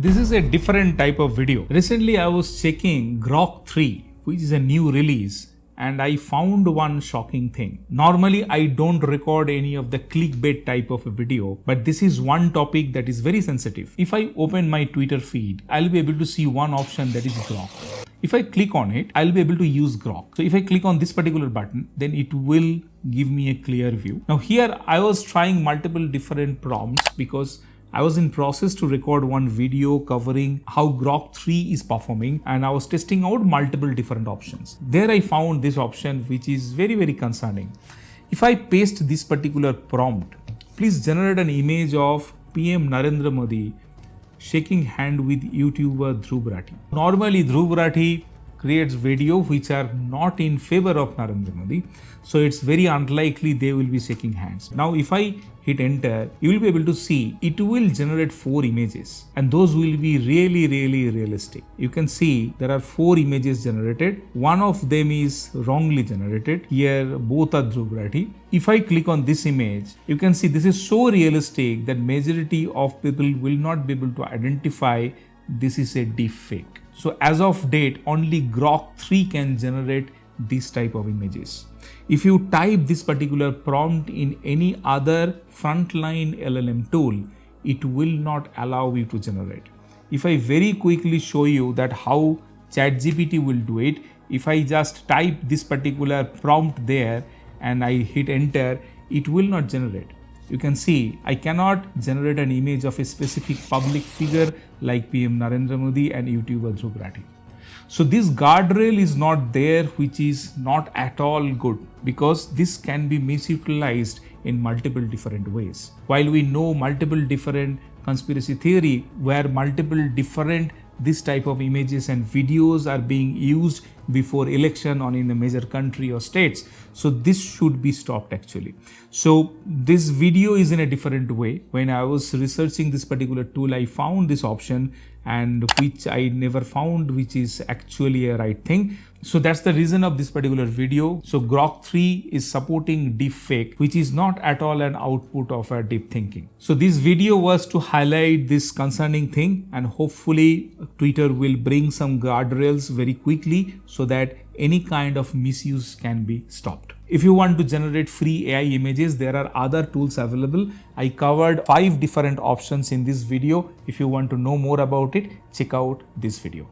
This is a different type of video. Recently I was checking Grok3, which is a new release, and I found one shocking thing. Normally I don't record any of the clickbait type of a video, but this is one topic that is very sensitive. If I open my Twitter feed, I'll be able to see one option, that is Grok. If I click on it, I'll be able to use Grok. So if I click on this particular button, then it will give me a clear view. Now here I was trying multiple different prompts because I was in process to record one video covering how Grok3 is performing, and I was testing out multiple different options. There I found this option which is very concerning. If I paste this particular prompt, please generate an image of PM Narendra Modi shaking hand with YouTuber Grok3. Normally Grok3 creates video which are not in favor of Narendra Modi, so it's very unlikely they will be shaking hands. Now if I hit enter, you will be able to see it will generate 4 images, and those will be really realistic. You can see there are 4 images generated. One of them is wrongly generated. Here both are Grok3. If I click on this image, you can see this is so realistic that majority of people will not be able to identify this is a deepfake. So as of date, only Grok3 can generate this type of images. If you type this particular prompt in any other frontline LLM tool, it will not allow you to generate. If I very quickly show you that how ChatGPT will do it, if I just type this particular prompt there and I hit enter, it will not generate. You can see I cannot generate an image of a specific public figure like PM Narendra Modi and YouTuber Grok3. So this guardrail is not there, which is not at all good, because this can be misutilized in multiple different ways. While we know multiple different conspiracy theory where multiple different this type of images and videos are being used before election on in a major country or states, so this should be stopped actually. So this video is in a different way. When I was researching this particular tool, I found this option, and which I never found, which is actually a right thing. So that's the reason of this particular video. So Grok3 is supporting deepfake, which is not at all an output of a deep thinking. So this video was to highlight this concerning thing, and hopefully Twitter will bring some guardrails very quickly so that any kind of misuse can be stopped. If you want to generate free AI images, there are other tools available. I covered 5 different options in this video. If you want to know more about it, check out this video.